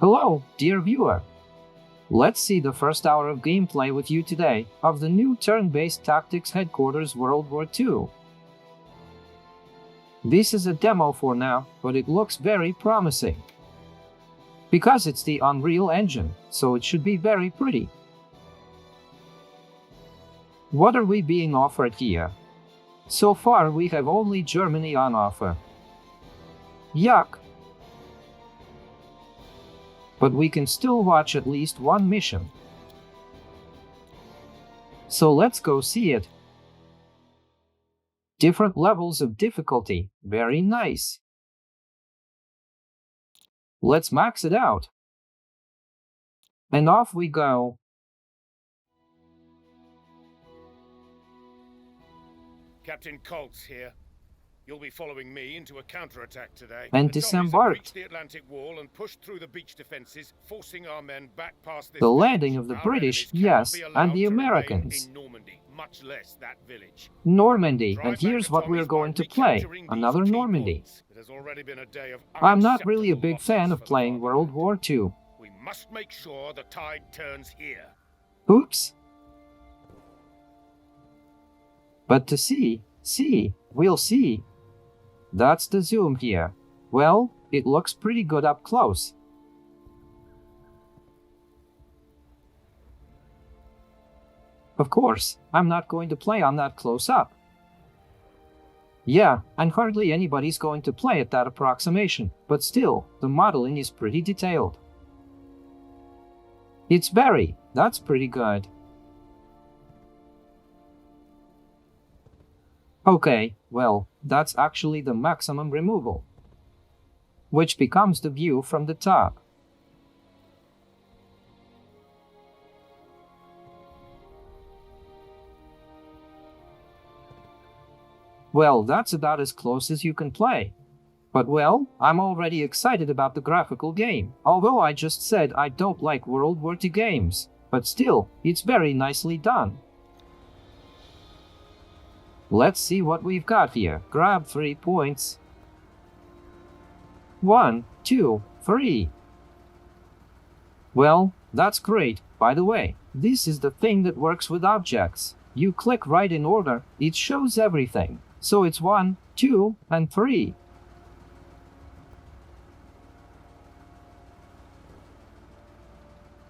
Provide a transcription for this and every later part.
Hello, dear viewer. Let's see the first hour of gameplay with you today of the new turn-based tactics headquarters World War II. This is a demo for now, but it looks very promising. Because it's the Unreal Engine, so it should be very pretty. What are we being offered here? So far we have only Germany on offer. Yuck! But we can still watch at least one mission. So let's go see it. Different levels of difficulty, very nice. Let's max it out. And off we go. Captain Colt's here. You'll be following me into a counterattack today. And the disembarked. the Atlantic Wall and pushed through the beach defenses, forcing our men back past this The village. landing of the Our British, enemies cannot yes, be allowed and the to remain Americans. in Normandy, much less that village. Normandy, Drive and back here's the what we're Tommies going by to play, recapturing these another key Normandy. points. It has already been a day of I'm not really a unacceptable big fan losses of for the playing World fatherland. War II. We must make sure the tide turns here. Oops. But to see, we'll see. That's the zoom here. Well, it looks pretty good up close. Of course, I'm not going to play on that close up. Yeah, and hardly anybody's going to play at that approximation, but still, the modeling is pretty detailed. It's berry, that's pretty good. Okay, well, that's actually the maximum removal, which becomes the view from the top. Well, that's about as close as you can play. But well, I'm already excited about the graphical game, although I just said I don't like World War II games, but still, it's very nicely done. Let's see what we've got here. Grab 3 points. 1, 2, 3. Well, that's great. By the way, this is the thing that works with objects. You click right in order, it shows everything. So it's 1, 2, and 3.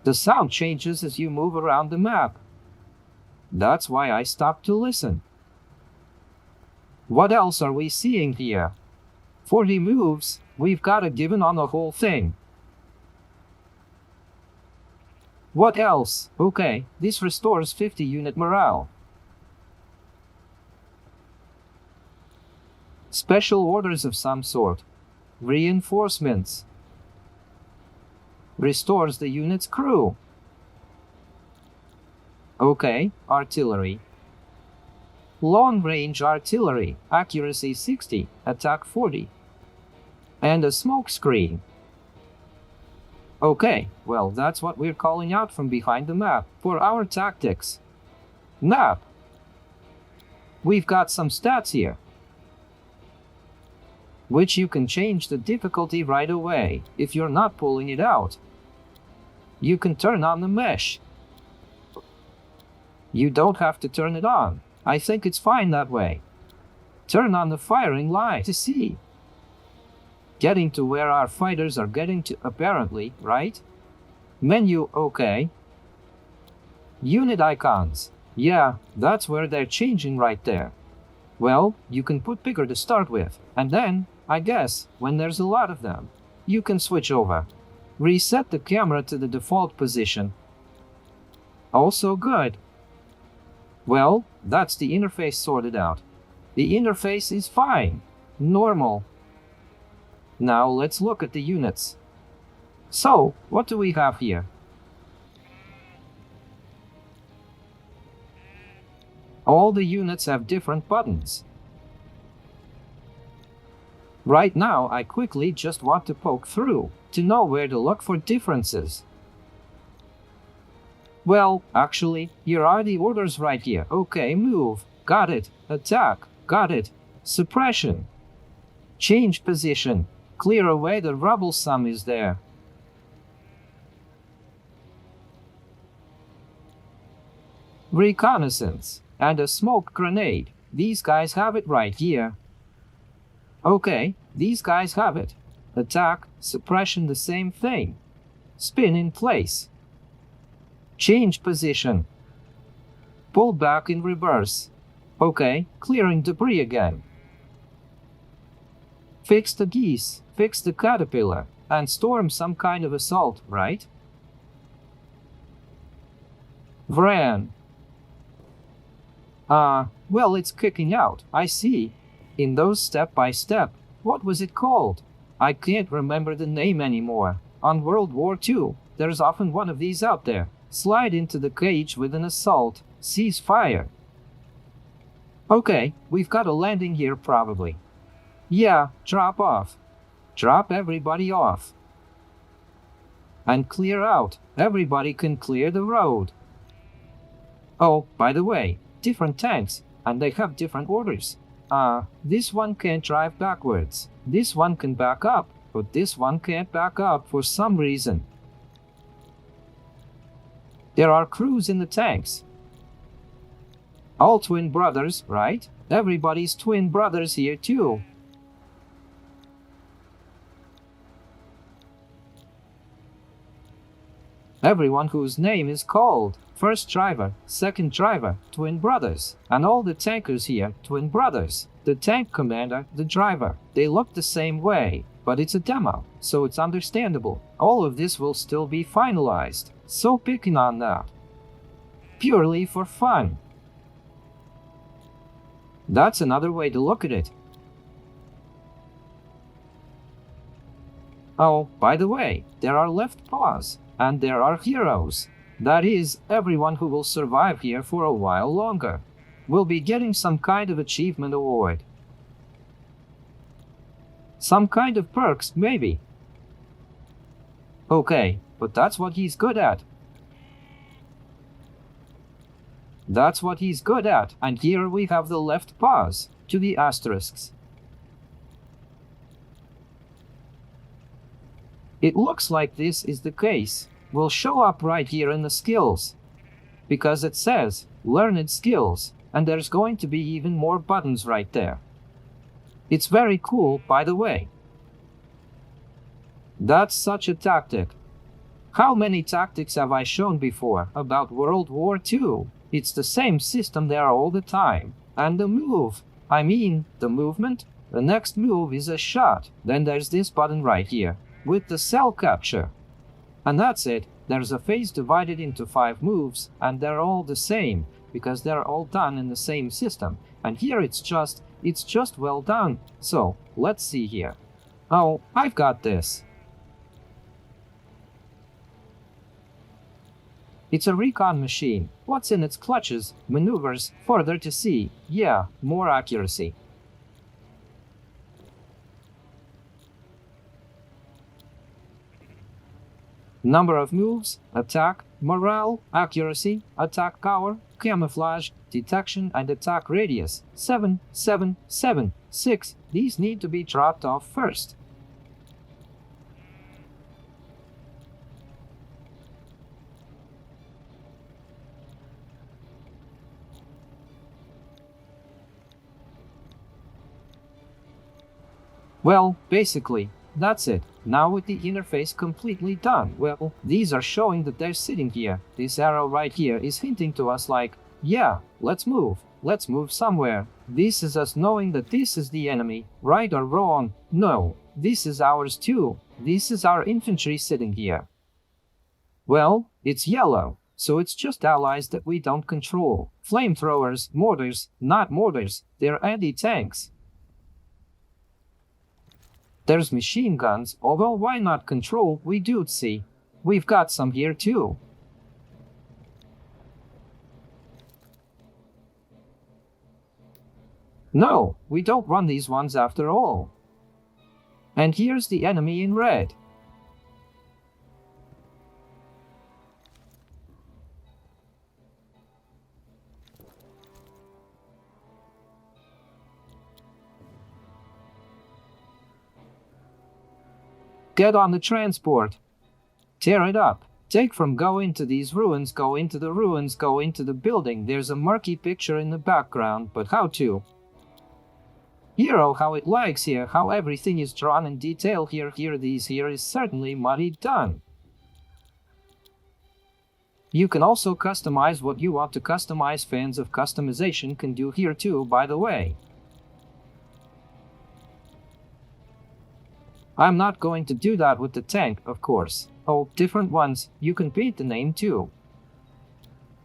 The sound changes as you move around the map. That's why I stopped to listen. What else are we seeing here? 40 moves, we've got a given on the whole thing. What else? Okay, this restores 50 unit morale. Special orders of some sort. Reinforcements. Restores the unit's crew. Okay, artillery. Long-range artillery, accuracy 60, attack 40. And a smoke screen. Okay, well that's what we're calling out from behind the map for our tactics. Map. We've got some stats here, which you can change the difficulty right away if you're not pulling it out. You can turn on the mesh. You don't have to turn it on. I think it's fine that way. Turn on the firing light to see. Getting to where our fighters are getting to, apparently, right? Menu, okay. Unit icons. Yeah, that's where they're changing right there. Well, you can put bigger to start with, and then, I guess, when there's a lot of them, you can switch over. Reset the camera to the default position. Also good. Well, that's the interface sorted out. The interface is fine. Normal. Now let's look at the units. So, what do we have here? All the units have different buttons. Right now, I quickly just want to poke through to know where to look for differences. Well, actually, here are the orders right here. Okay, move. Got it. Attack. Got it. Suppression. Change position. Clear away the rubble some is there. Reconnaissance. And a smoke grenade. These guys have it right here. Okay, these guys have it. Attack, suppression, the same thing. Spin in place. Change position. Pull back in reverse. Okay, clearing debris again. Fix the geese, fix the caterpillar, and storm some kind of assault, right? Vran. Well, it's kicking out, I see. In those step-by-step, what was it called? I can't remember the name anymore. On World War II, there's often one of these out there. Slide into the cage with an assault, cease fire. Okay, we've got a landing here probably. Yeah, drop off. Drop everybody off. And clear out. Everybody can clear the road. Oh, by the way, different tanks, and they have different orders. This one can't drive backwards. This one can back up, but this one can't back up for some reason. There are crews in the tanks. All twin brothers, right? Everybody's twin brothers here too. Everyone whose name is called. First driver, second driver, twin brothers. And all the tankers here, twin brothers. The tank commander, the driver. They look the same way, but it's a demo, so it's understandable. All of this will still be finalized. So picking on that. Purely for fun. That's another way to look at it. Oh, by the way, there are left paws, and there are heroes. That is, everyone who will survive here for a while longer will be getting some kind of achievement award. Some kind of perks, maybe. Okay, but that's what he's good at. That's what he's good at, and here we have the left paws, to the asterisks. It looks like this is the case. Will show up right here in the skills. Because it says, learned skills, and there's going to be even more buttons right there. It's very cool, by the way. That's such a tactic. How many tactics have I shown before about World War II? It's the same system there all the time. And the move, I mean, the movement, the next move is a shot. Then there's this button right here, with the cell capture. And that's it. There's a phase divided into 5 moves, and they're all the same, because they're all done in the same system. And here it's just well done. So, let's see here. Oh, I've got this. It's a recon machine. What's in its clutches? Maneuvers, further to see. Yeah, more accuracy. Number of moves, attack, morale, accuracy, attack power, camouflage, detection, and attack radius. 7, 7, 7, 6. These need to be dropped off first. Well, basically, that's it. Now with the interface completely done, well, these are showing that they're sitting here. This arrow right here is hinting to us like, yeah, let's move somewhere. This is us knowing that this is the enemy, right or wrong. No, this is ours too. This is our infantry sitting here. Well, it's yellow, so it's just allies that we don't control. Flamethrowers, mortars, not mortars, they're anti-tanks. There's machine guns, although why not control, we do see. We've got some here too. No, we don't run these ones after all. And here's the enemy in red. Get on the transport. Tear it up. Take from go into these ruins, go into the ruins, go into the building. There's a murky picture in the background, but how to? Hero, how it likes here, how everything is drawn in detail here. Here is certainly muddy done. You can also customize what you want to customize. Fans of customization can do here too, by the way. I'm not going to do that with the tank, of course. Oh, different ones, you can paint the name too.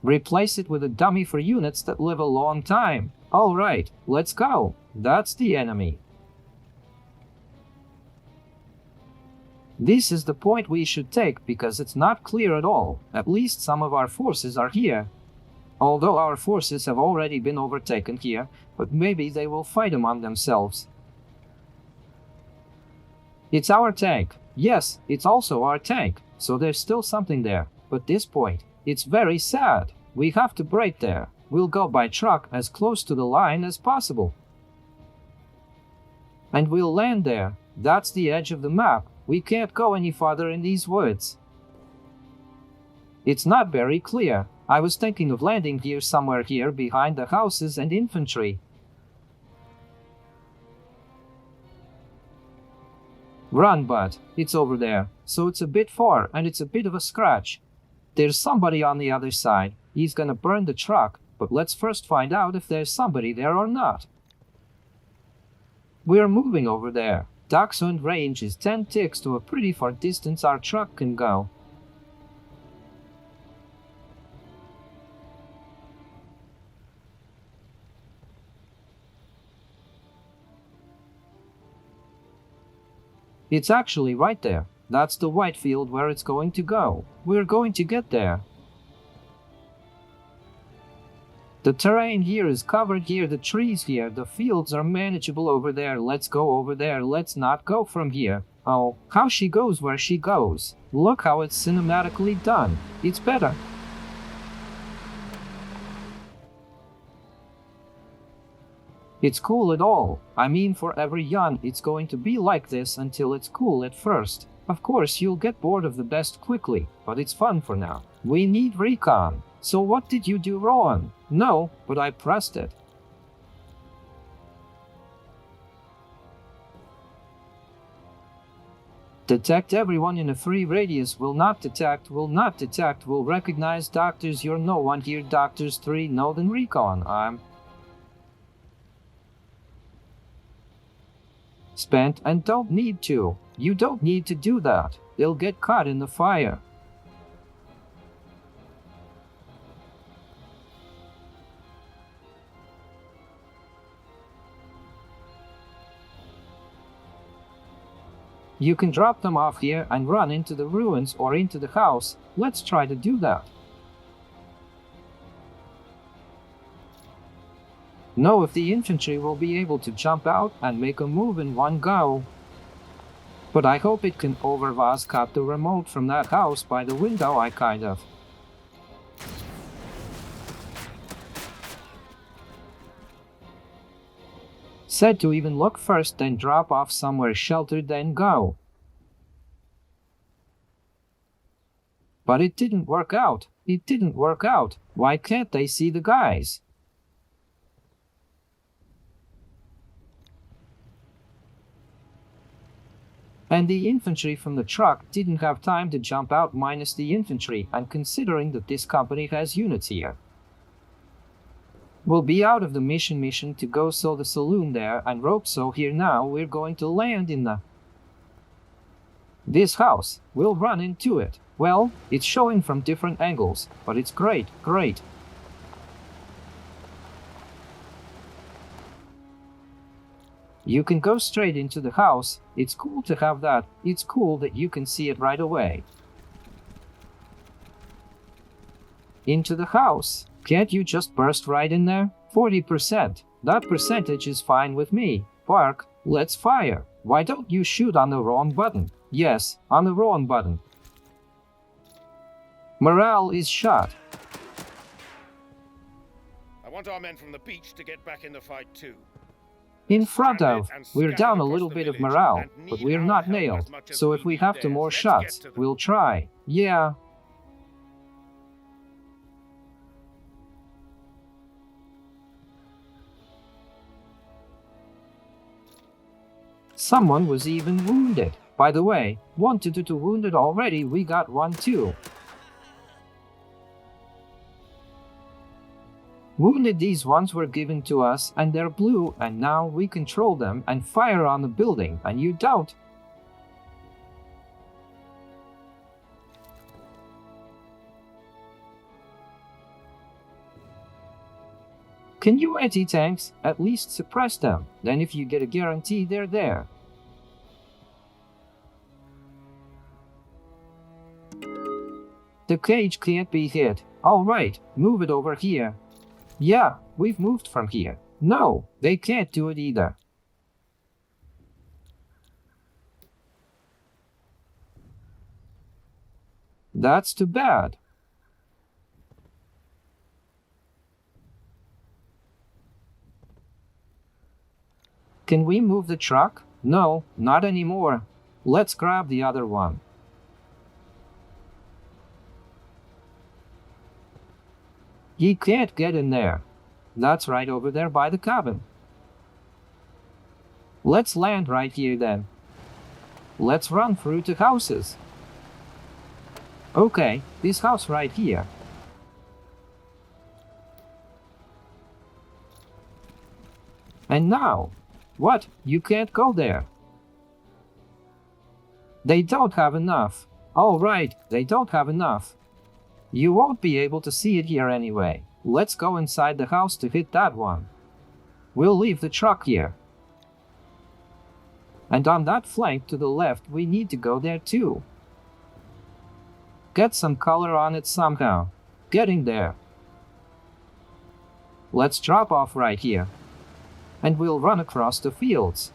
Replace it with a dummy for units that live a long time. Alright, let's go. That's the enemy. This is the point we should take because it's not clear at all. At least some of our forces are here. Although our forces have already been overtaken here, but maybe they will fight among themselves. It's our tank. Yes, it's also our tank, so there's still something there. But this point, it's very sad. We have to break there. We'll go by truck as close to the line as possible. And we'll land there. That's the edge of the map. We can't go any farther in these woods. It's not very clear. I was thinking of landing here somewhere here behind the houses and infantry. Run, bud. It's over there. So it's a bit far and it's a bit of a scratch. There's somebody on the other side. He's gonna burn the truck, but let's first find out if there's somebody there or not. We're moving over there. Dachshund range is 10 ticks to a pretty far distance our truck can go. It's actually right there. That's the white field where it's going to go. We're going to get there. The terrain here is covered here, the trees here, the fields are manageable over there. Let's go over there, let's not go from here. Oh, how she goes where she goes. Look how it's cinematically done. It's better. It's cool at all. I mean, for every yawn, it's going to be like this until it's cool at first. Of course, you'll get bored of the best quickly, but it's fun for now. We need recon. So what did you do wrong? No, but I pressed it. Detect everyone in a free radius. Will not detect, will not detect, will recognize doctors. You're no one here. Doctors 3, no then recon. I'm spent and don't need to. You don't need to do that. They'll get caught in the fire. You can drop them off here and run into the ruins or into the house. Let's try to do that. Know if the infantry will be able to jump out and make a move in one go. But I hope it can. Overvaz cut the remote from that house by the window. I kind of. Said to even look first, then drop off somewhere sheltered, then go. But it didn't work out. It didn't work out. Why can't they see the guys? And the infantry from the truck didn't have time to jump out minus the infantry, and considering that this company has units here. We'll be out of the mission to go, so the saloon there and rope, so here now we're going to land in this house. We'll run into it. Well, it's showing from different angles, but it's great. You can go straight into the house. It's cool to have that. It's cool that you can see it right away. Into the house. Can't you just burst right in there? 40%. That percentage is fine with me. Park, let's fire. Why don't you shoot on the wrong button? Yes, on the wrong button. Morale is shot. I want our men from the beach to get back in the fight too. In front of, we're down a little bit of morale, but we're not nailed. So if we have to more shots, we'll try. Yeah. Someone was even wounded. By the way, 1 to 2 wounded already, we got 1 too. Wounded, these ones were given to us and they're blue, and now we control them and fire on the building, and you don't. Can you anti-tanks at least suppress them? Then if you get a guarantee they're there. The cage can't be hit. Alright, move it over here. Yeah, we've moved from here. No, they can't do it either. That's too bad. Can we move the truck? No, not anymore. Let's grab the other one. Ye can't get in there. That's right over there by the cabin. Let's land right here then. Let's run through the houses. Okay, this house right here. And now, what? You can't go there. They don't have enough. All right, they don't have enough. You won't be able to see it here anyway. Let's go inside the house to hit that one. We'll leave the truck here. And on that flank to the left, we need to go there too. Get some color on it somehow. Getting there. Let's drop off right here. And we'll run across the fields.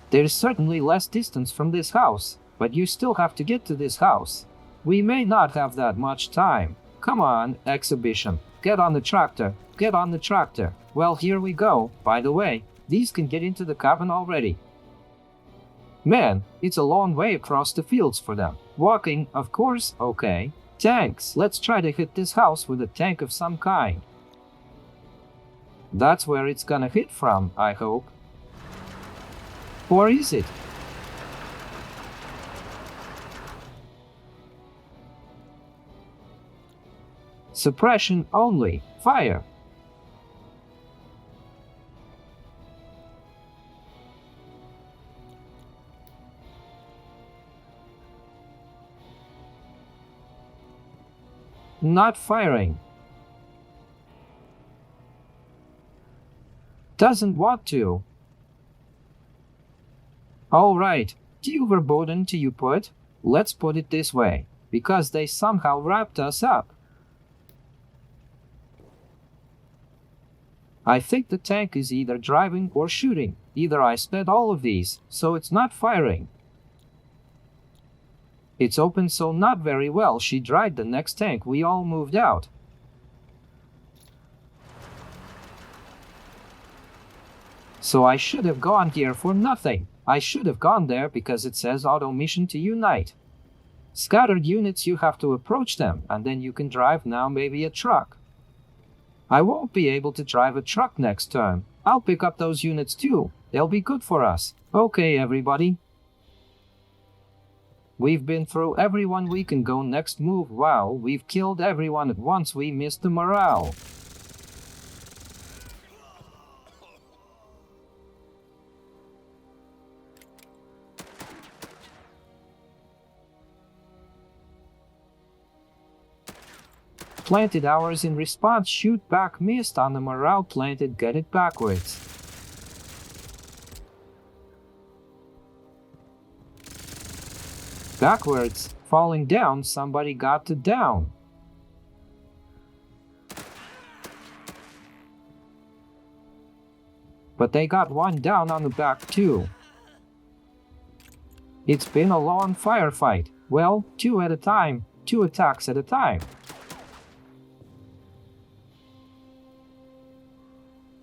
There's certainly less distance from this house, but you still have to get to this house. We may not have that much time. Come on, exhibition. Get on the tractor. Get on the tractor. Well, here we go. By the way, these can get into the cabin already. Man, it's a long way across the fields for them. Walking, of course, okay. Tanks. Let's try to hit this house with a tank of some kind. That's where it's gonna hit from, I hope. Or is it? Suppression only. Fire. Not firing. Doesn't want to. All right, die overboden to you put. Let's put it this way, because they somehow wrapped us up. I think the tank is either driving or shooting. Either I sped all of these, so it's not firing. It's open, so not very well. She dried the next tank. We all moved out. So I should have gone here for nothing. I should have gone there because it says auto mission to unite. Scattered units, you have to approach them, and then you can drive now maybe a truck. I won't be able to drive a truck next turn. I'll pick up those units too. They'll be good for us. Okay, everybody. We've been through everyone we can go next move. Wow, we've killed everyone at once. We missed the morale. Planted ours in response, shoot back, missed on the morale, planted, get it backwards. Backwards, falling down, somebody got to down. But they got one down on the back too. It's been a long firefight. Well, 2 at a time, 2 attacks at a time.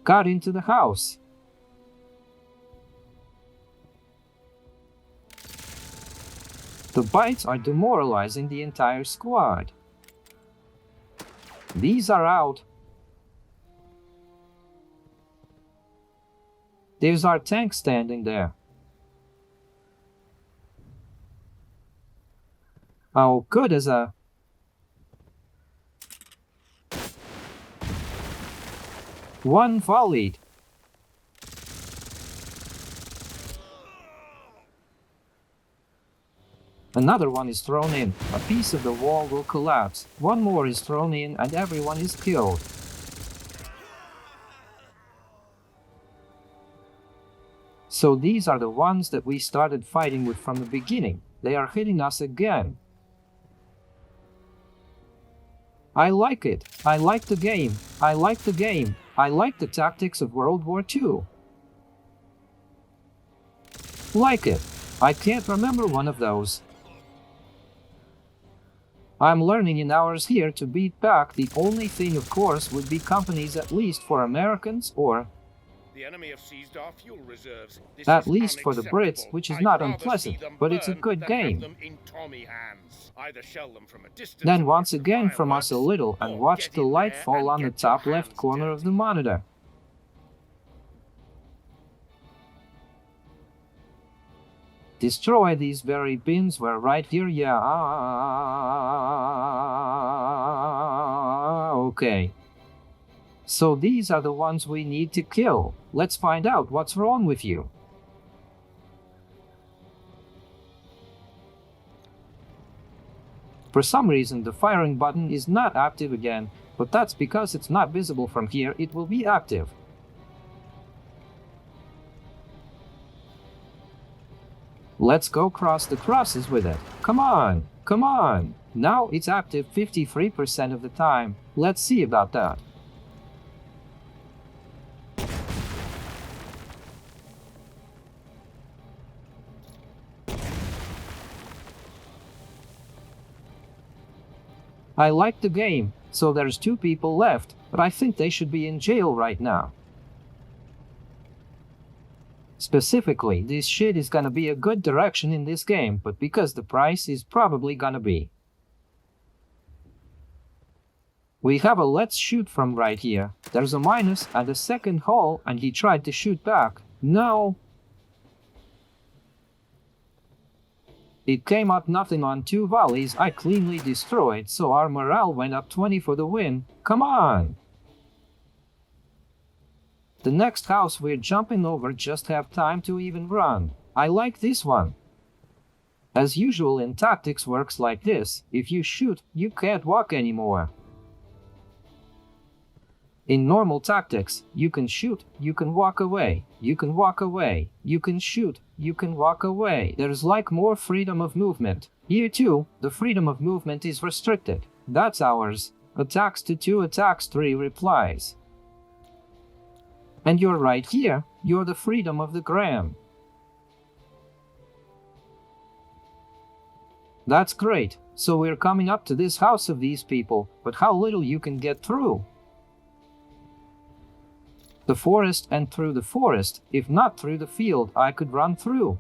Got into the house. The bites are demoralizing the entire squad. These are out. There's our tank standing there. Oh, good as a... One volleyed. Another one is thrown in. A piece of the wall will collapse. One more is thrown in and everyone is killed. So these are the ones that we started fighting with from the beginning. They are hitting us again. I like it. I like the game. I like the game. I like the tactics of World War II. Like it. I can't remember one of those. I'm learning in hours here to beat back. The only thing, of course, would be companies at least for Americans or The enemy have seized our fuel reserves. This at is least for the Brits, unacceptable. which is I'd not rather unpleasant, see them but it's a burn good than game. have them in Tommy hands. Either shell them from a distance Then and once watch the again from us a fireworks, little and or watch get the in light there fall and on the get your top left hands corner of dirty. the monitor. Destroy these very bins were right here, yeah. Okay. So these are the ones we need to kill. Let's find out what's wrong with you. For some reason the firing button is not active again, but that's because it's not visible from here. It will be active. Let's go cross the crosses with it. Come on, come on. Now it's active 53% of the time. Let's see about that. I like the game, so there's 2 people left, but I think they should be in jail right now. Specifically, this shit is gonna be a good direction in this game, but because the price is probably gonna be. We have a let's shoot from right here. There's a minus and a second hole, and he tried to shoot back. No. It came up nothing on 2 volleys I cleanly destroyed, so our morale went up 20 for the win. Come on! The next house we're jumping over just have time to even run. I like this one. As usual in tactics works like this, if you shoot, you can't walk anymore. In normal tactics, you can shoot, you can walk away, you can walk away, you can shoot, you can walk away. There's like more freedom of movement. Here too, the freedom of movement is restricted. That's ours. Attacks to 2, attacks 3 replies. And you're right here, you're the freedom of the gram. That's great, so we're coming up to this house of these people, but how little you can get through. The forest and through the forest, if not through the field, I could run through.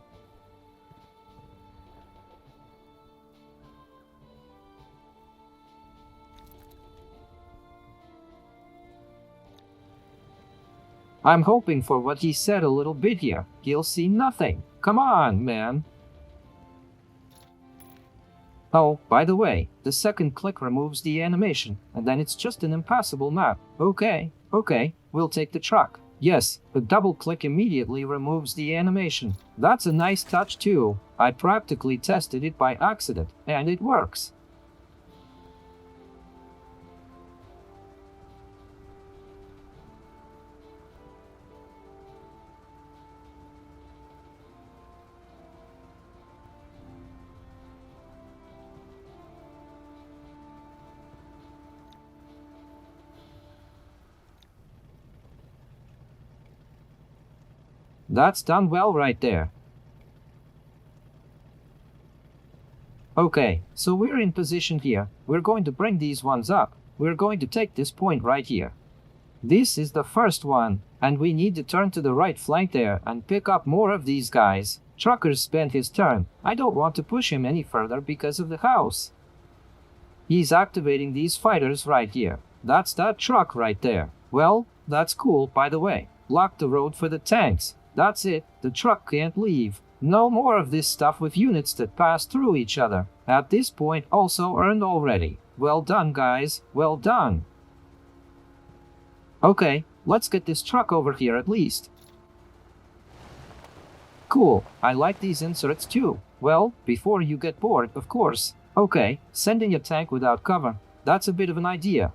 I'm hoping for what he said a little bit here. He'll see nothing. Come on, man. Oh, by the way, the second click removes the animation, and then it's just an impassable map. Okay, we'll take the truck. Yes, a double click immediately removes the animation. That's a nice touch too. I practically tested it by accident, and it works. That's done well right there. Okay, so we're in position here. We're going to bring these ones up. We're going to take this point right here. This is the first one, and we need to turn to the right flank there and pick up more of these guys. Trucker's spent his turn. I don't want to push him any further because of the house. He's activating these fighters right here. That's that truck right there. Well, that's cool, by the way. Block the road for the tanks. That's it, the truck can't leave. No more of this stuff with units that pass through each other. At this point, also earned already. Well done, guys, well done. Okay, let's get this truck over here at least. Cool, I like these inserts too. Well, before you get bored, of course. Okay, sending a tank without cover. That's a bit of an idea.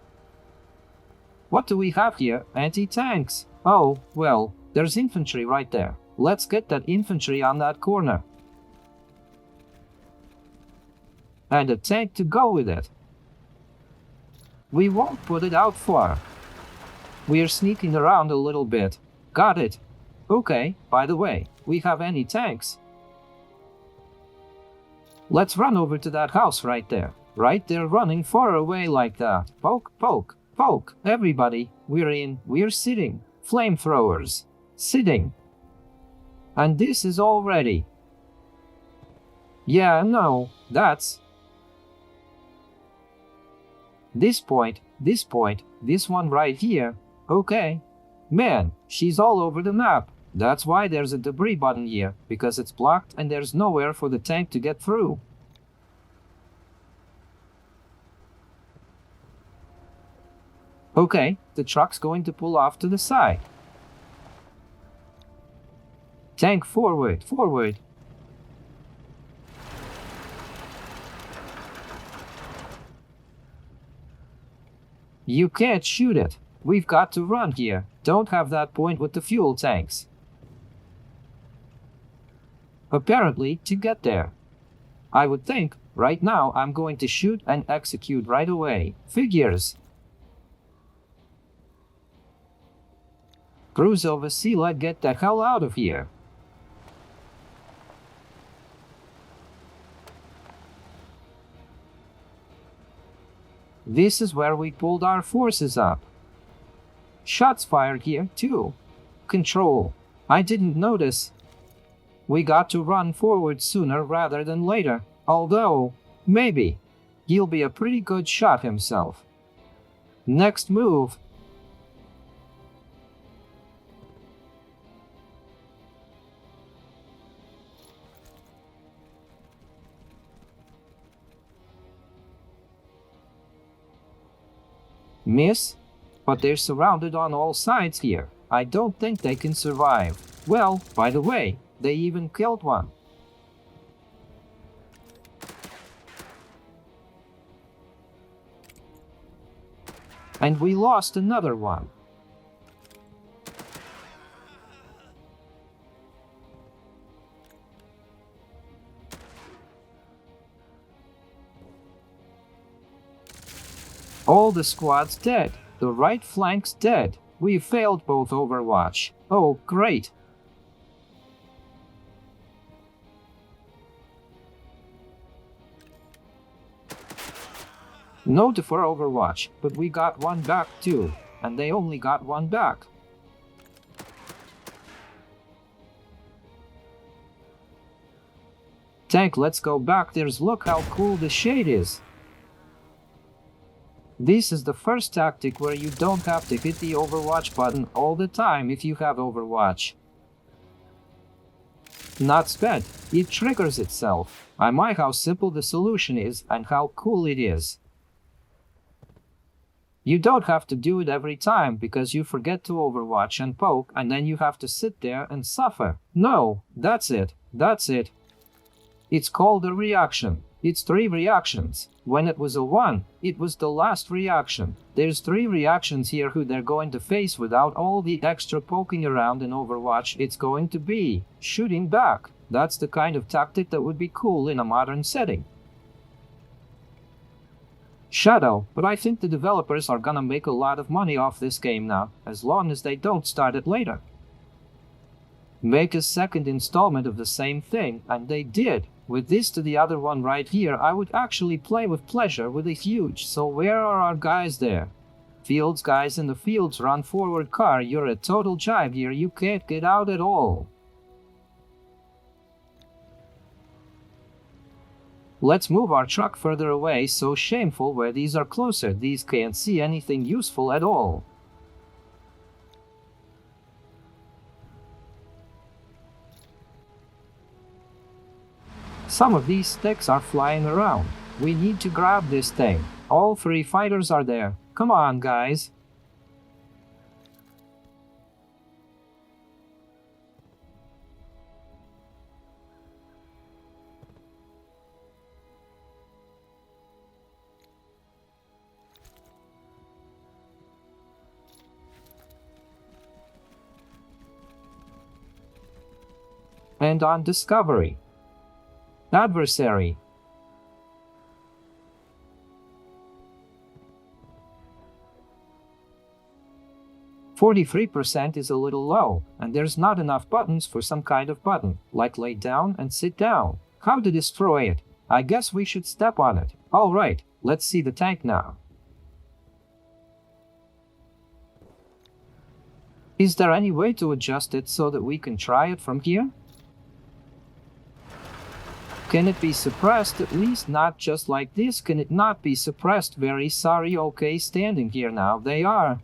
What do we have here? Anti-tanks. Oh, well, there's infantry right there. Let's get that infantry on that corner. And a tank to go with it. We won't put it out far. We're sneaking around a little bit. Got it. Okay, by the way, we have any tanks. Let's run over to that house right there. Right there, running far away like that. Poke, poke, poke. Everybody, we're in, we're sitting. Flamethrowers. Sitting. And this is all ready. Yeah, no, that's... This point, this one right here. Okay. Man, she's all over the map. That's why there's a debris button here, because it's blocked and there's nowhere for the tank to get through. Okay, the truck's going to pull off to the side. Tank forward, forward. You can't shoot it. We've got to run here. Don't have that point with the fuel tanks. Apparently, to get there. I would think, right now I'm going to shoot and execute right away. Figures. Cruise over Sela, get the hell out of here. This is where we pulled our forces up. Shots fired here, too. Control. I didn't notice. We got to run forward sooner rather than later. Although, maybe. He'll be a pretty good shot himself. Next move. Miss? But they're surrounded on all sides here. I don't think they can survive. Well, by the way, they even killed one. And we lost another one. All the squad's dead. The right flank's dead. We failed both Overwatch. Oh, great. Note for Overwatch, but we got one back too. And they only got one back. Tank, let's go back. There's look how cool the shade is. This is the first tactic where you don't have to hit the Overwatch button all the time if you have Overwatch. Not sped, it triggers itself. I like how simple the solution is and how cool it is. You don't have to do it every time because you forget to Overwatch and poke and then you have to sit there and suffer. No, that's it, that's it. It's called a reaction. It's 3 reactions. When it was a 1, it was the last reaction. There's 3 reactions here who they're going to face without all the extra poking around in Overwatch. It's going to be shooting back. That's the kind of tactic that would be cool in a modern setting. Shadow, but I think the developers are gonna make a lot of money off this game now, as long as they don't start it later. Make a second installment of the same thing, and they did. With this to the other one right here, I would actually play with pleasure with a huge. So where are our guys there? Fields, guys in the fields, run forward car. You're a total jive here. You can't get out at all. Let's move our truck further away. So shameful where these are closer. These can't see anything useful at all. Some of these sticks are flying around. We need to grab this thing. All 3 fighters are there. Come on, guys. And on discovery. Adversary. "43% is a little low, and there's not enough buttons for some kind of button, like lay down and sit down. How to destroy it? I guess we should step on it. Alright, let's see the tank now. Is there any way to adjust it so that we can try it from here? Can it be suppressed? At least not just like this. Can it not be suppressed? Very sorry. Okay, standing here now. They are.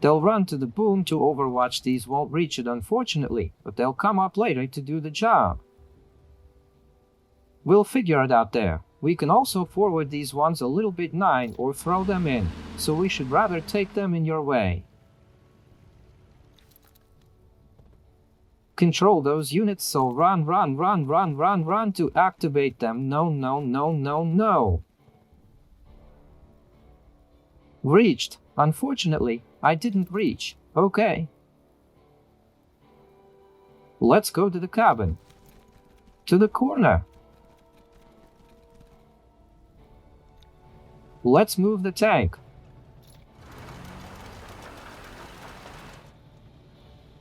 They'll run to the boom to overwatch. These won't reach it, unfortunately, but they'll come up later to do the job. We'll figure it out there. We can also forward these ones a little bit 9 or throw them in, so we should rather take them in your way. Control those units, so run to activate them. No. Reached. Unfortunately, I didn't reach. Okay. Let's go to the cabin. To the corner. Let's move the tank.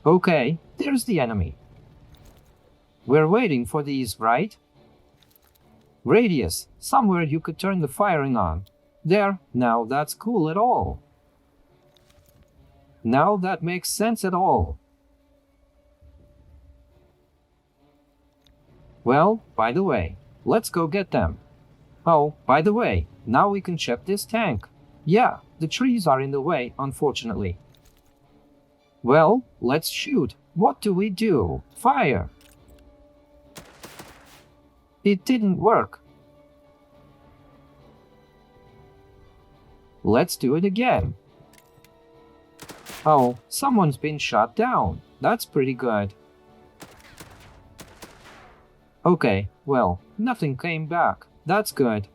Okay, there's the enemy. We're waiting for these, right? Radius. Somewhere you could turn the firing on. There. Now that's cool at all. Now that makes sense at all. Well, by the way, let's go get them. Oh, by the way, now we can check this tank. Yeah, the trees are in the way, unfortunately. Well, let's shoot. What do we do? Fire. It didn't work. Let's do it again. Oh, someone's been shot down. That's pretty good. Okay, well, nothing came back. That's good.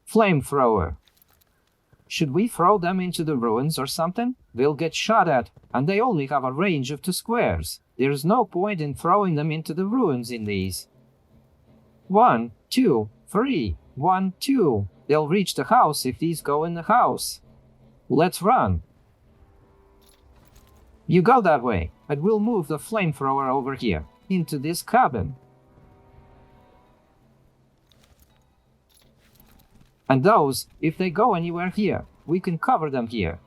Flamethrower. Should we throw them into the ruins or something? They'll get shot at, and they only have a range of 2 squares. There's no point in throwing them into the ruins in these. 1, 2, 3. 1, 2. They'll reach the house if these go in the house. Let's run. You go that way, and we'll move the flamethrower over here, into this cabin. And those, if they go anywhere here, we can cover them here.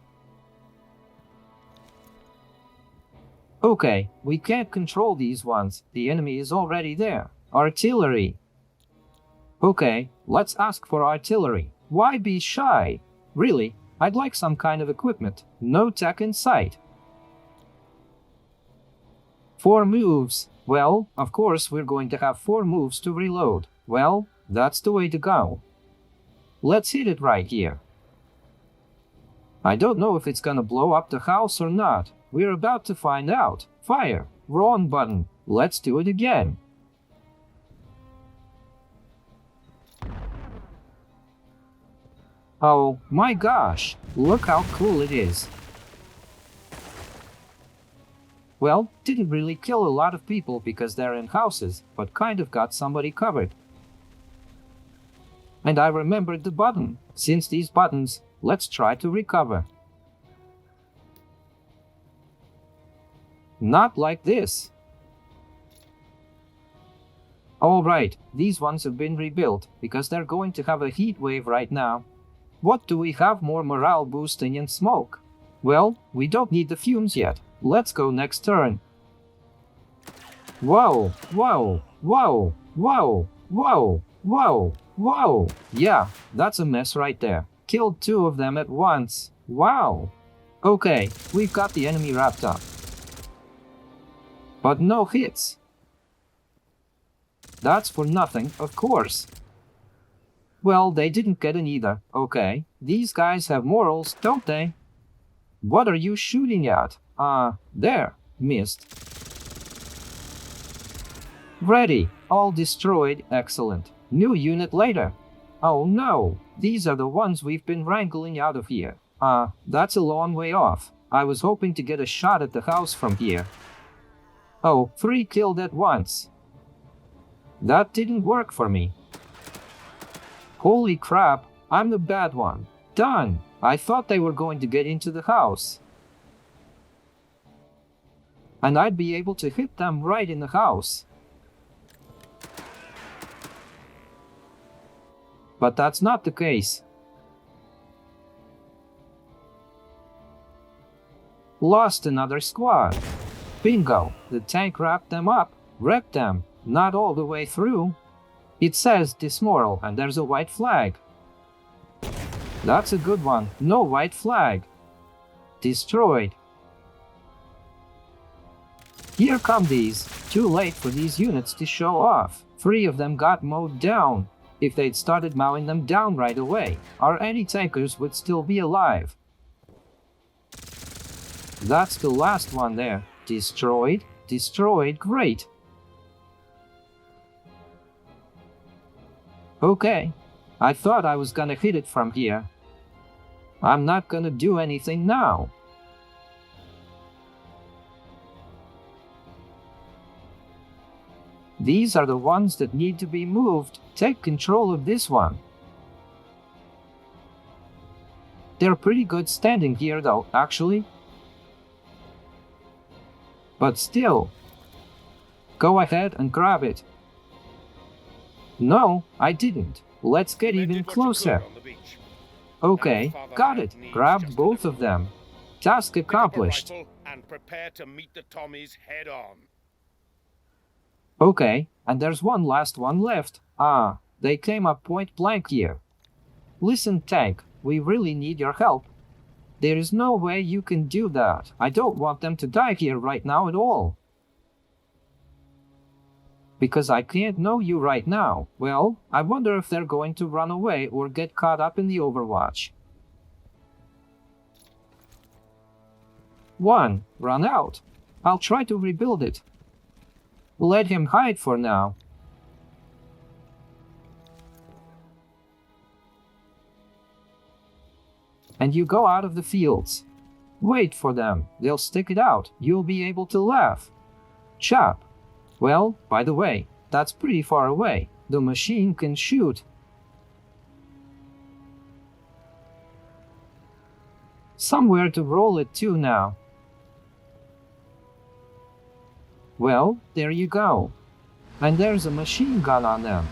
Okay, we can't control these ones. The enemy is already there. Artillery. Okay, let's ask for artillery. Why be shy? Really, I'd like some kind of equipment. No tech in sight. 4 moves. Well, of course we're going to have 4 moves to reload. Well, that's the way to go. Let's hit it right here. I don't know if it's gonna blow up the house or not. We're about to find out. Fire. Wrong button. Let's do it again. Oh my gosh, look how cool it is. Well, didn't really kill a lot of people because they're in houses, but kind of got somebody covered. And I remembered the button. Since these buttons, let's try to recover. Not like this. Alright, these ones have been rebuilt, because they're going to have a heat wave right now. What do we have more morale boosting and smoke? Well, we don't need the fumes yet. Let's go next turn. Whoa, whoa, whoa, whoa, whoa, whoa. Whoa! Yeah, that's a mess right there. Killed two of them at once. Wow! Okay, we've got the enemy wrapped up. But no hits. That's for nothing, of course. Well, they didn't get an either. Okay, these guys have morals, don't they? What are you shooting at? There. Missed. Ready. All destroyed. Excellent. New unit later. Oh no, these are the ones we've been wrangling out of here. That's a long way off. I was hoping to get a shot at the house from here. Oh, 3 killed at once. That didn't work for me. Holy crap, I'm the bad one. Done. I thought they were going to get into the house. And I'd be able to hit them right in the house. But that's not the case. Lost another squad. Bingo, the tank wrapped them up, wrecked them, not all the way through. It says dismoral and there's a white flag. That's a good one, no white flag. Destroyed. Here come these, too late for these units to show off. 3 of them got mowed down. If they'd started mowing them down right away, our anti-tankers would still be alive. That's the last one there. Destroyed, destroyed, great. Okay, I thought I was gonna hit it from here. I'm not gonna do anything now. These are the ones that need to be moved. Take control of this one. They're pretty good standing here though, actually. But still. Go ahead and grab it. No, I didn't. Let's get even closer. Okay, got it. Grabbed both of them. Task accomplished. And prepare to meet the Tommies head on. Okay, and there's one last one left. They came up point blank here. Listen, tank, we really need your help. There is no way you can do that. I don't want them to die here right now at all. Because I can't know you right now. Well, I wonder if they're going to run away or get caught up in the Overwatch. 1. Run out. I'll try to rebuild it. Let him hide for now. And you go out of the fields. Wait for them. They'll stick it out. You'll be able to laugh. Chop. Well, by the way, that's pretty far away. The machine can shoot. Somewhere to roll it to now. Well, there you go. And there's a machine gun on them.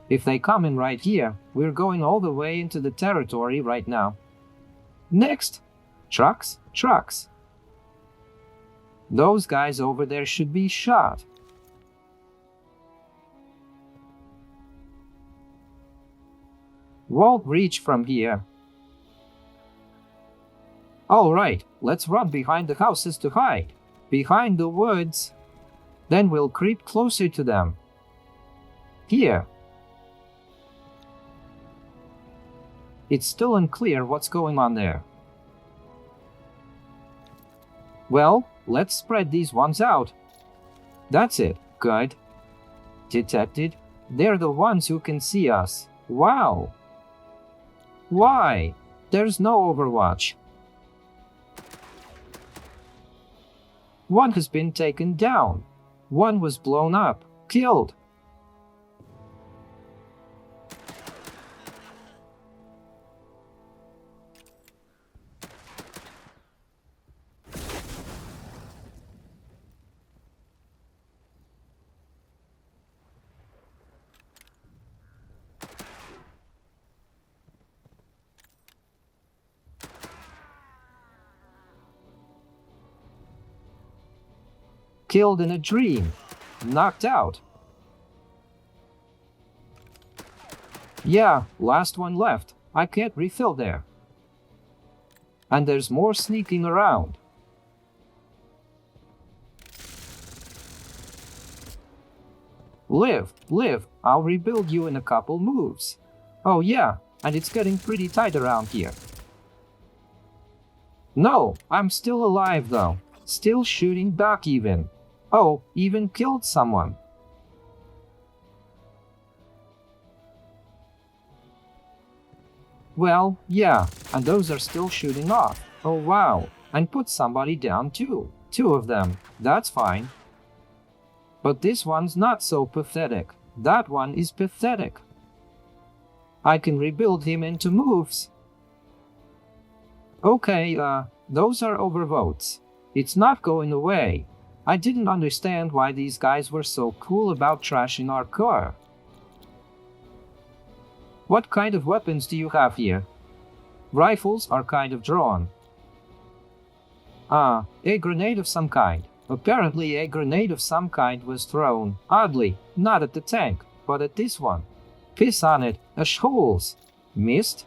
If they come in right here, we're going all the way into the territory right now. Next! Trucks, trucks. Those guys over there should be shot. Won't reach from here. Alright, let's run behind the houses to hide. Behind the woods. Then we'll creep closer to them. Here. It's still unclear what's going on there. Well, let's spread these ones out. That's it. Good. Detected. They're the ones who can see us. Wow. Why? There's no Overwatch. One has been taken down. One was blown up. Killed. Killed in a dream. Knocked out. Yeah, last one left. I can't refill there. And there's more sneaking around. Live, I'll rebuild you in a couple moves. Oh yeah, and it's getting pretty tight around here. No, I'm still alive though. Still shooting back even. Oh, even killed someone. Well, yeah, and those are still shooting off. Oh wow, and put somebody down too. Two of them, that's fine. But this one's not so pathetic. That one is pathetic. I can rebuild him into moves. Okay, those are overvotes. It's not going away. I didn't understand why these guys were so cool about trashing our car. What kind of weapons do you have here? Rifles are kind of drawn. Ah, a grenade of some kind. Apparently a grenade of some kind was thrown, oddly, not at the tank, but at this one. Piss on it, holes. Missed?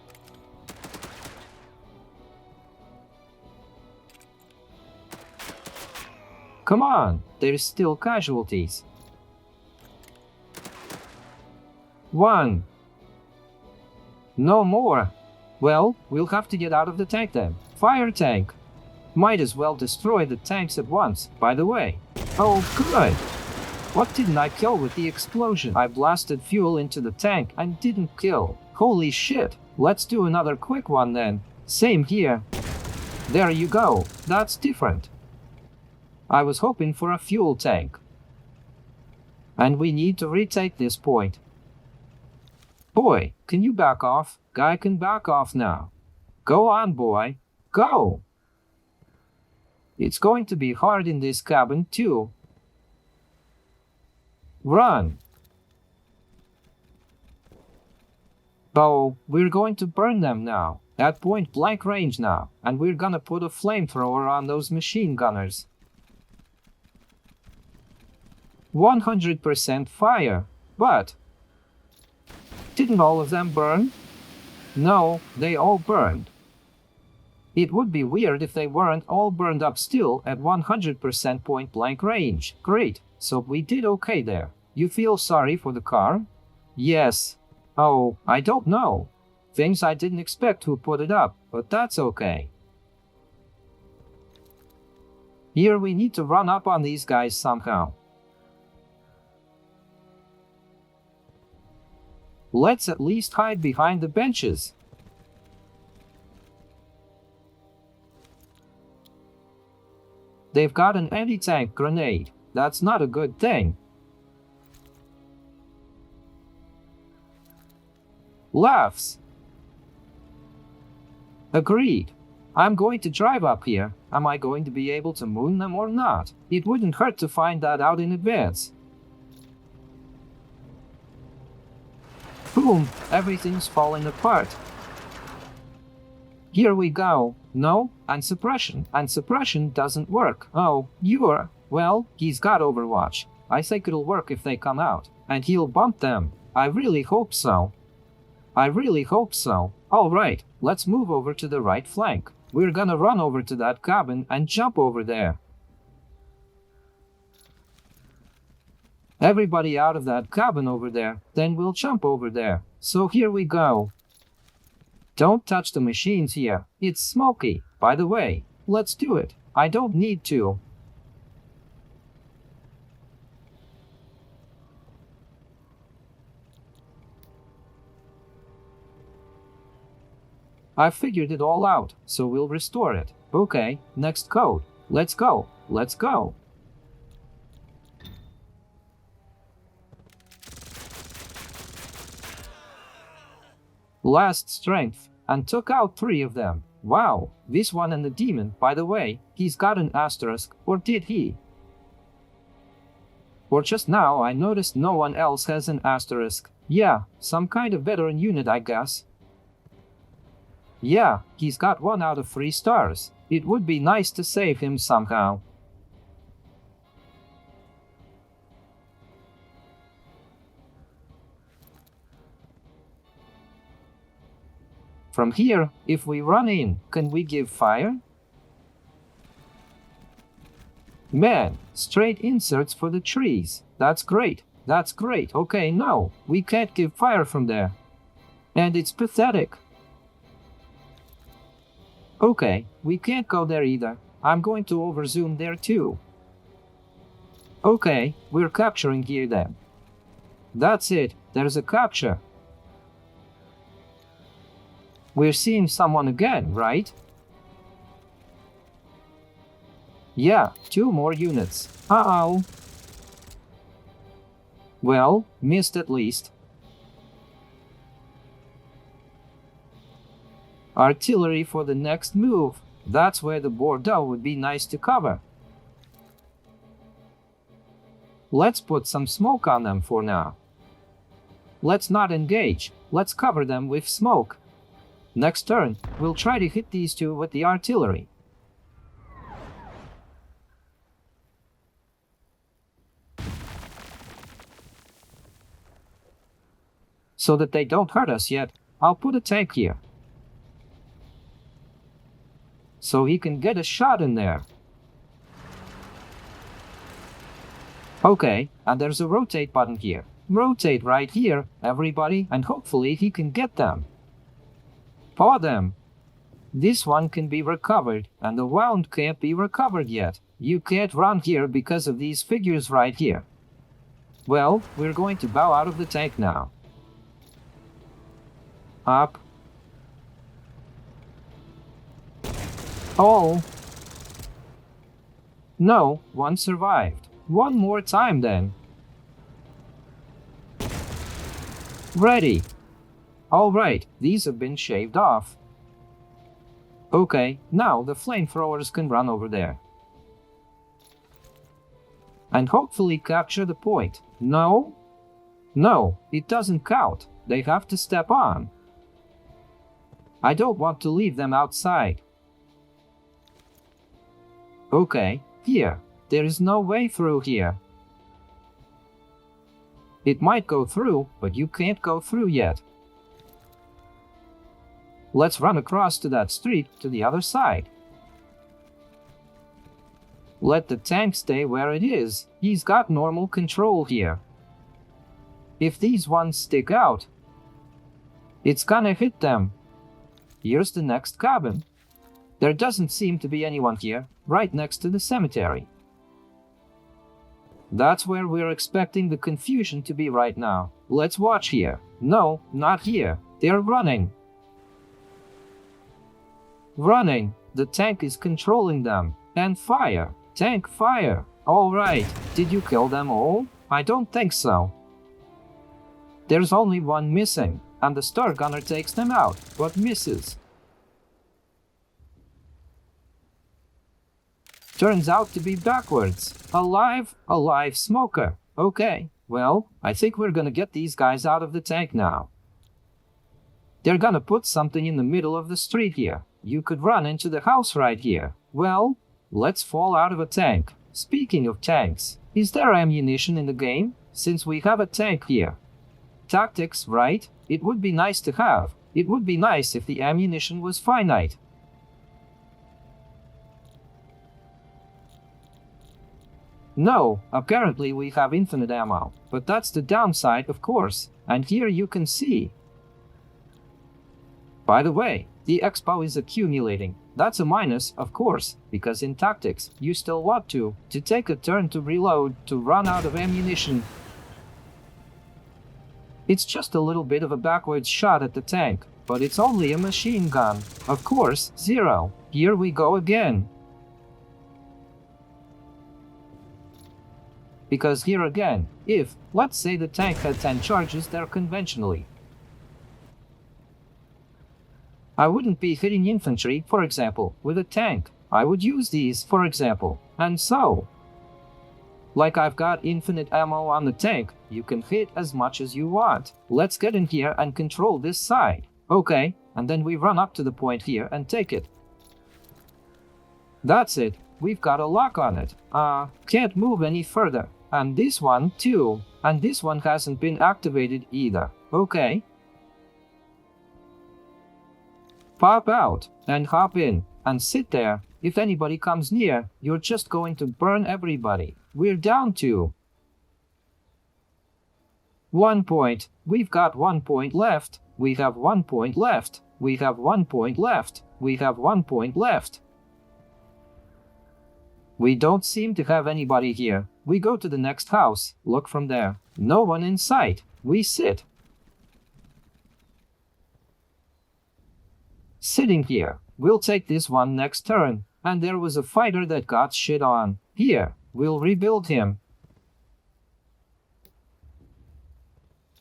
Come on, there's still casualties. One. No more. Well, we'll have to get out of the tank then. Fire tank. Might as well destroy the tanks at once, by the way. Oh, good. What didn't I kill with the explosion? I blasted fuel into the tank and didn't kill. Holy shit. Let's do another quick one then. Same here. There you go. That's different. I was hoping for a fuel tank. And we need to retake this point. Boy, can you back off? Guy can back off now. Go on, boy. Go! It's going to be hard in this cabin, too. Run! Oh, we're going to burn them now. At point blank range now. And we're gonna put a flamethrower on those machine gunners. 100% fire. But didn't all of them burn? No, they all burned. It would be weird if they weren't all burned up still at 100% point blank range. Great, so we did okay there. You feel sorry for the car? Yes. Oh, I don't know. Things I didn't expect who put it up, but that's okay. Here we need to run up on these guys somehow. Let's at least hide behind the benches. They've got an anti-tank grenade. That's not a good thing. Laughs. Agreed. I'm going to drive up here. Am I going to be able to moon them or not? It wouldn't hurt to find that out in advance. Boom! Everything's falling apart. Here we go. No, and suppression doesn't work. Oh, well, he's got Overwatch. I think it'll work if they come out, and he'll bump them. I really hope so. Alright, let's move over to the right flank. We're gonna run over to that cabin and jump over there. Everybody out of that cabin over there, then we'll jump over there. So here we go. Don't touch the machines here. It's smoky. By the way, let's do it. I don't need to. I figured it all out, so we'll restore it. Okay, next code. Let's go. Last strength, and took out 3 of them. Wow, this one and the demon, by the way, he's got an asterisk, or did he? Or just now I noticed no one else has an asterisk. Yeah, some kind of veteran unit, I guess. Yeah, he's got 1 out of 3 stars. It would be nice to save him somehow. From here, if we run in, can we give fire? Man, straight inserts for the trees. That's great. That's great. Okay, no, we can't give fire from there. And it's pathetic. Okay, we can't go there either. I'm going to overzoom there too. Okay, we're capturing here then. That's it, there's a capture. We're seeing someone again, right? Yeah, 2 more units. Uh-oh. Well, missed at least. Artillery for the next move. That's where the Bordeaux would be nice to cover. Let's put some smoke on them for now. Let's not engage. Let's cover them with smoke. Next turn, we'll try to hit these two with the artillery. So that they don't hurt us yet, I'll put a tank here. So he can get a shot in there. Okay, and there's a rotate button here. Rotate right here, everybody, and hopefully he can get them. Paw them. This one can be recovered, and the wound can't be recovered yet. You can't run here because of these figures right here. Well, we're going to bow out of the tank now. Up. Oh. No, one survived. One more time then. Ready. Alright, these have been shaved off. Okay, now the flamethrowers can run over there. And hopefully capture the point. No? No, it doesn't count. They have to step on. I don't want to leave them outside. Okay, here. There is no way through here. It might go through, but you can't go through yet. Let's run across to that street to the other side. Let the tank stay where it is. He's got normal control here. If these ones stick out, it's gonna hit them. Here's the next cabin. There doesn't seem to be anyone here, right next to the cemetery. That's where we're expecting the confusion to be right now. Let's watch here. No, not here. They're running. Running. The tank is controlling them. And fire. Tank fire. Alright. Did you kill them all? I don't think so. There's only one missing, and the star gunner takes them out, but misses. Turns out to be backwards. Alive smoker. Okay, well, I think we're gonna get these guys out of the tank now. They're gonna put something in the middle of the street here. You could run into the house right here. Well, let's fall out of a tank. Speaking of tanks, is there ammunition in the game? Since we have a tank here. Tactics, right? It would be nice to have. It would be nice if the ammunition was finite. No, apparently we have infinite ammo, but that's the downside, of course, and here you can see. By the way, the expo is accumulating. That's a minus, of course, because in tactics, you still want to take a turn to reload, to run out of ammunition. It's just a little bit of a backwards shot at the tank, but it's only a machine gun. Of course, 0. Here we go again. Because here again, if, let's say the tank had 10 charges there conventionally, I wouldn't be hitting infantry, for example, with a tank. I would use these, for example, and so. Like I've got infinite ammo on the tank, you can hit as much as you want. Let's get in here and control this side. Okay, and then we run up to the point here and take it. That's it, we've got a lock on it. Can't move any further. And this one too. And this one hasn't been activated either. Okay. Pop out and hop in and sit there. If anybody comes near, you're just going to burn everybody. We're down to 1 point. We've got 1 point left. We have 1 point left. We have 1 point left. We have 1 point left. We don't seem to have anybody here. We go to the next house. Look from there. No one in sight. We sit. Sitting here. We'll take this one next turn. And there was a fighter that got shit on. Here. We'll rebuild him.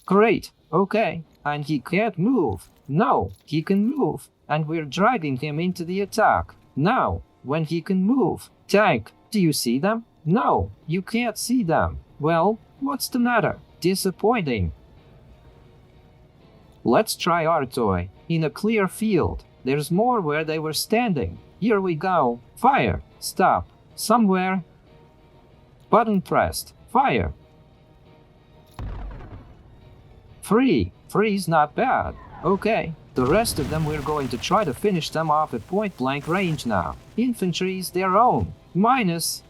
Great. Okay. And he can't move. No, he can move. And we're dragging him into the attack. Now, when he can move. Tank, do you see them? No, you can't see them. Well, what's the matter? Disappointing. Let's try our toy. In a clear field. There's more where they were standing. Here we go. Fire. Stop. Somewhere. Button pressed. Fire. Three's not bad. Okay. The rest of them we're going to try to finish them off at point blank range now. Infantry's their own. Minus.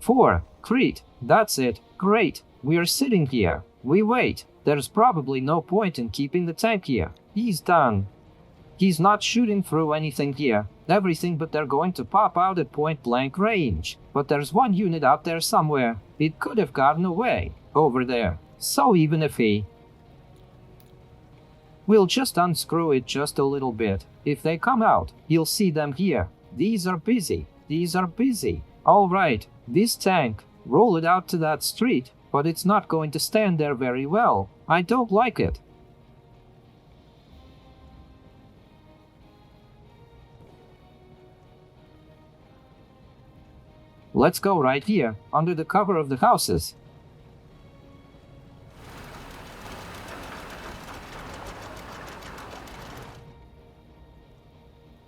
Four. Crete. That's it. Great. We are sitting here. We wait. There's probably no point in keeping the tank here. He's done. He's not shooting through anything here. Everything but they're going to pop out at point blank range. But there's one unit out there somewhere. It could have gotten away. Over there. So even if he... We'll just unscrew it just a little bit. If they come out, you'll see them here. These are busy. These are busy. Alright, this tank. Roll it out to that street. But it's not going to stand there very well. I don't like it. Let's go right here, under the cover of the houses.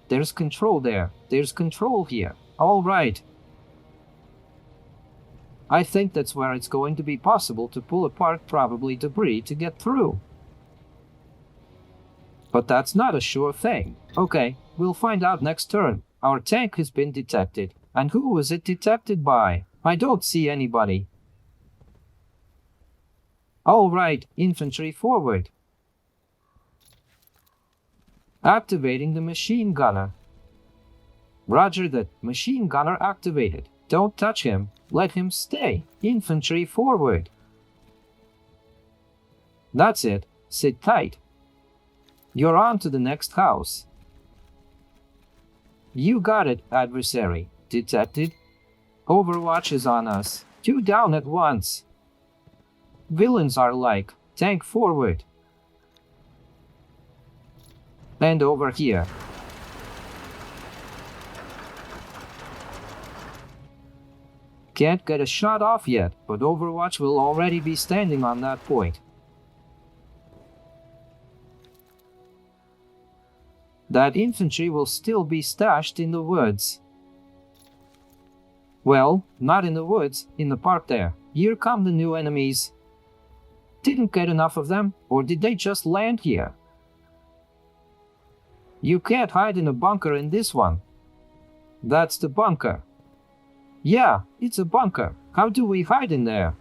There's control there. There's control here. All right. I think that's where it's going to be possible to pull apart probably debris to get through. But that's not a sure thing. Okay, we'll find out next turn. Our tank has been detected. And who was it detected by? I don't see anybody. All right, infantry forward. Activating the machine gunner. Roger that. Machine gunner activated. Don't touch him. Let him stay. Infantry forward. That's it. Sit tight. You're on to the next house. You got it, adversary. Detected. Overwatch is on us. 2 down at once. Villains are like. Tank forward. And over here. Can't get a shot off yet, but Overwatch will already be standing on that point. That infantry will still be stashed in the woods. Well, not in the woods, in the park there. Here come the new enemies. Didn't get enough of them, or did they just land here? You can't hide in a bunker in this one. That's the bunker. Yeah, it's a bunker. How do we hide in there?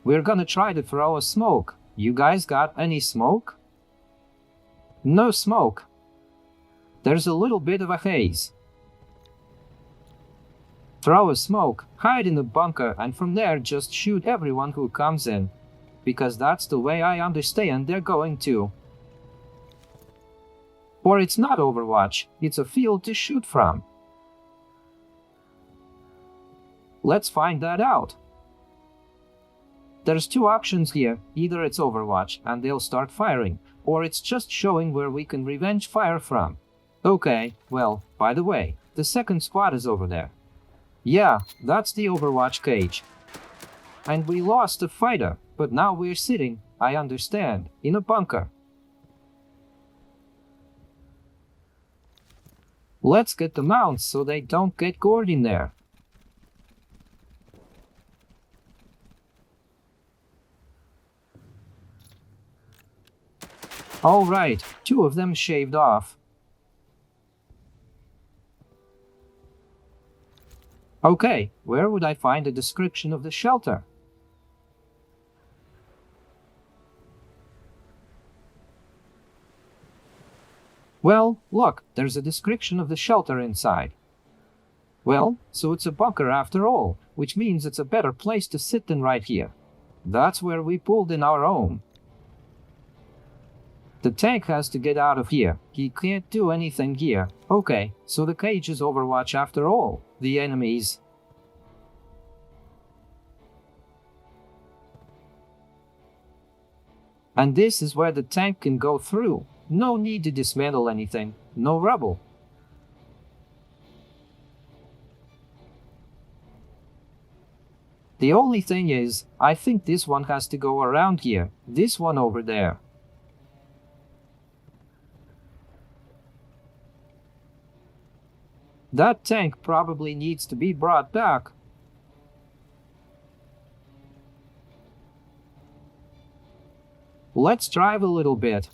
We're gonna try to throw a smoke. You guys got any smoke? No smoke. There's a little bit of a haze. Throw a smoke, hide in the bunker, and from there just shoot everyone who comes in. Because that's the way I understand they're going to. Or it's not Overwatch, it's a field to shoot from. Let's find that out. There's 2 options here. Either it's Overwatch and they'll start firing, or it's just showing where we can revenge fire from. Okay, well, by the way, the second squad is over there. Yeah, that's the Overwatch cage. And we lost a fighter, but now we're sitting, I understand, in a bunker. Let's get the mounts so they don't get gored in there. All right, 2 of them shaved off. Okay, where would I find a description of the shelter? Well, look, there's a description of the shelter inside. Well, so it's a bunker after all, which means it's a better place to sit than right here. That's where we pulled in our own. The tank has to get out of here. He can't do anything here. Okay, so the cage is Overwatch after all. The enemies. And this is where the tank can go through. No need to dismantle anything. No rubble. The only thing is, I think this one has to go around here. This one over there. That tank probably needs to be brought back. Let's drive a little bit.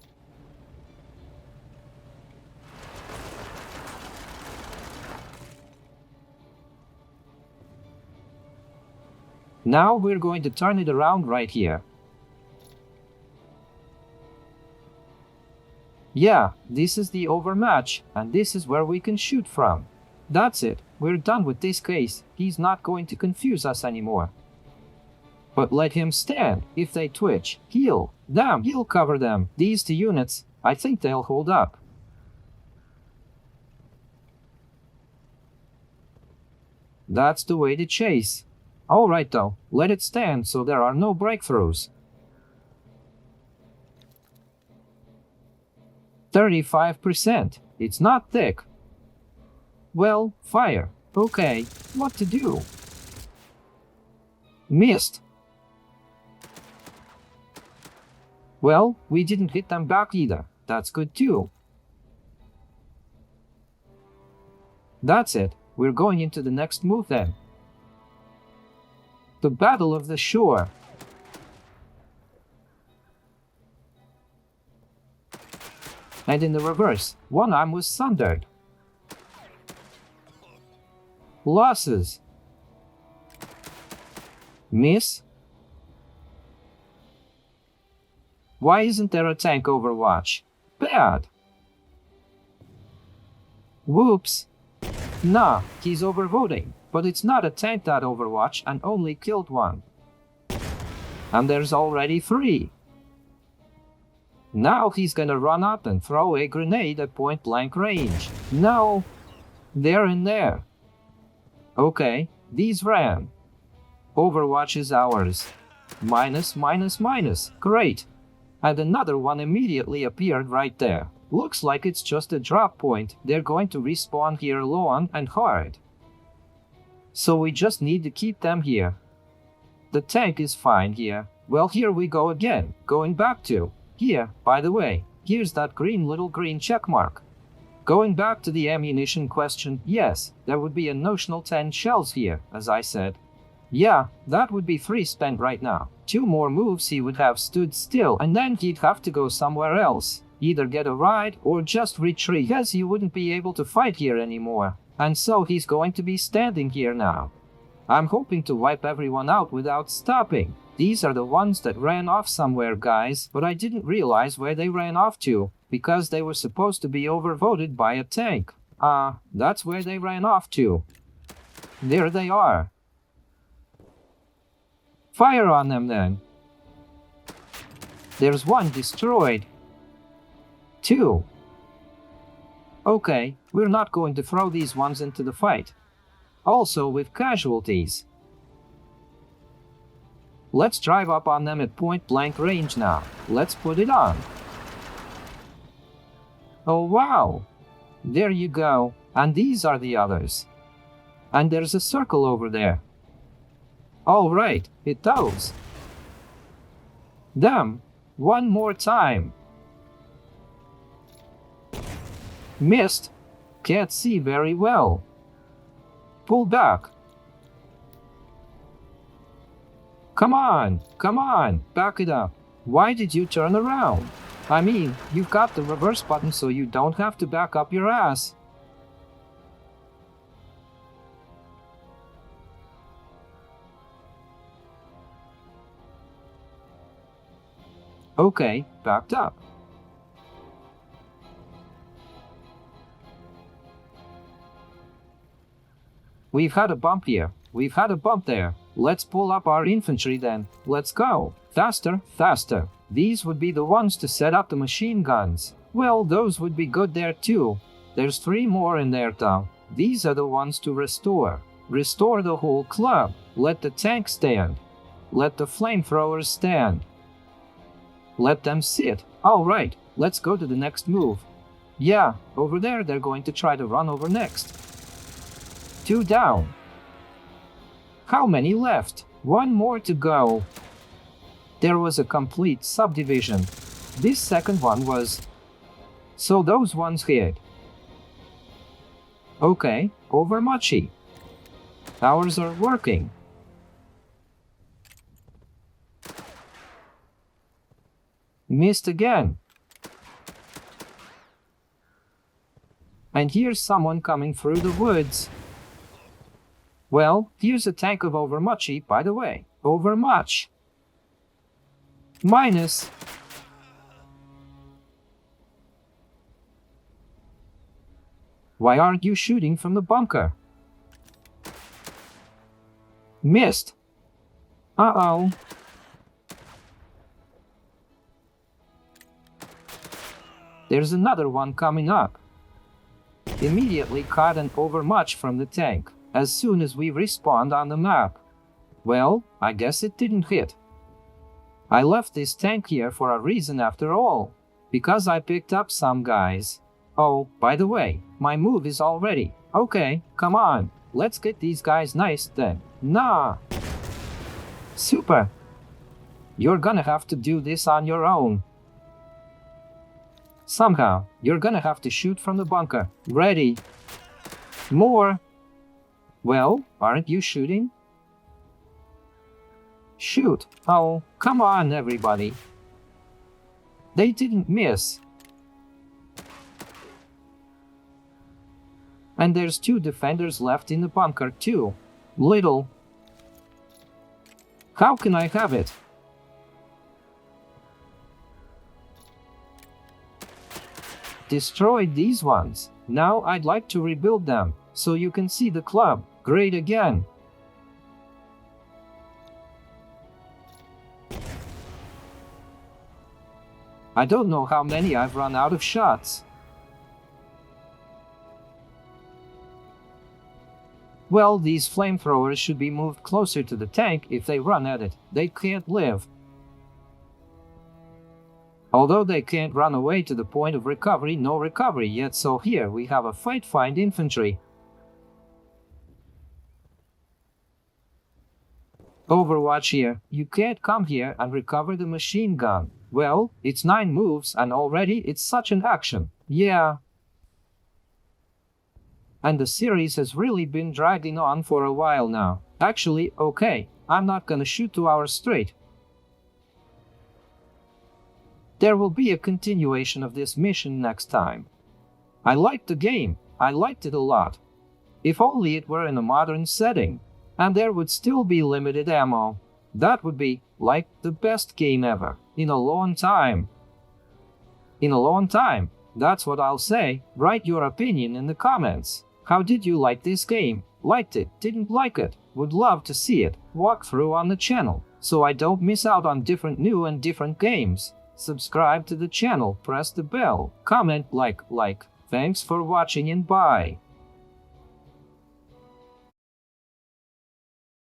Now we're going to turn it around right here. Yeah, this is the overmatch, and this is where we can shoot from. That's it, we're done with this case. He's not going to confuse us anymore. But let him stand. If they twitch, heal. Damn, he'll cover them. These 2 units, I think they'll hold up. That's the way to chase. Alright though, let it stand so there are no breakthroughs. 35%. It's not thick. Well, fire. Okay, what to do? Missed. Well, we didn't hit them back either. That's good too. That's it. We're going into the next move then. The Battle of the Shore. And in the reverse, one arm was sundered. Losses. Miss. Why isn't there a tank Overwatch? Bad. Whoops. Nah, he's overvoting, but it's not a tank that Overwatch and only killed 1. And there's already 3. Now he's gonna run up and throw a grenade at point blank range. No, they're in there. Okay, these ran. Overwatch is ours. Minus, minus, minus. Great. And another one immediately appeared right there. Looks like it's just a drop point. They're going to respawn here long and hard. So we just need to keep them here. The tank is fine here. Well, here we go again. Going back to. Here, by the way, here's that little green check mark. Going back to the ammunition question, yes, there would be a notional 10 shells here, as I said. Yeah, that would be 3 spent right now. 2 more moves he would have stood still, and then he'd have to go somewhere else. Either get a ride or just retreat, as he wouldn't be able to fight here anymore. And so he's going to be standing here now. I'm hoping to wipe everyone out without stopping. These are the ones that ran off somewhere, guys, but I didn't realize where they ran off to, because they were supposed to be overvoted by a tank. That's where they ran off to. There they are. Fire on them then. There's 1 destroyed. 2. Okay, we're not going to throw these ones into the fight. Also with casualties. Let's drive up on them at point blank range now. Let's put it on. Oh wow! There you go. And these are the others. And there's a circle over there. Alright, hit those. Damn, 1 more time. Missed. Can't see very well. Pull back. Come on, back it up. Why did you turn around? I mean, you've got the reverse button so you don't have to back up your ass. Okay, backed up. We've had a bump here. We've had a bump there. Let's pull up our infantry then. Let's go. Faster, faster. These would be the ones to set up the machine guns. Well, those would be good there too. There's 3 more in there though. These are the ones to restore. Restore the whole club. Let the tank stand. Let the flamethrowers stand. Let them sit. Alright, let's go to the next move. Yeah, over there they're going to try to run over next. 2 down. How many left? 1 more to go. There was a complete subdivision. This second one was... So those ones hit. Okay, over Machi. Ours are working. Missed again. And here's someone coming through the woods. Well, here's a tank of Overmuchy, by the way. Overmuch. Minus. Why aren't you shooting from the bunker? Missed. Uh-oh. There's another one coming up. Immediately caught an Overmuch from the tank, as soon as we respawned on the map. Well, I guess it didn't hit. I left this tank here for a reason after all, because I picked up some guys. Oh, by the way, my move is all ready. Okay, come on, let's get these guys nice then. Nah. Super. You're gonna have to do this on your own. Somehow, you're gonna have to shoot from the bunker. Ready. More. Well, aren't you shooting? Shoot. Oh, come on, everybody. They didn't miss. And there's 2 defenders left in the bunker too. Little. How can I have it? Destroyed these ones. Now I'd like to rebuild them, so you can see the club. Great again. I don't know how many I've run out of shots. Well, these flamethrowers should be moved closer to the tank. If they run at it, they can't live. Although they can't run away to the point of recovery, no recovery yet, so here we have a find infantry. Overwatch here. You can't come here and recover the machine gun. Well, it's 9 moves and already it's such an action. Yeah. And the series has really been dragging on for a while now. Actually, okay, I'm not gonna shoot 2 hours straight. There will be a continuation of this mission next time. I liked the game. I liked it a lot. If only it were in a modern setting, and there would still be limited ammo. That would be, like, the best game ever. In a long time. In a long time. That's what I'll say. Write your opinion in the comments. How did you like this game? Liked it? Didn't like it? Would love to see it. Walk through on the channel, so I don't miss out on different new and different games. Subscribe to the channel, press the bell, comment, like. Thanks for watching and bye.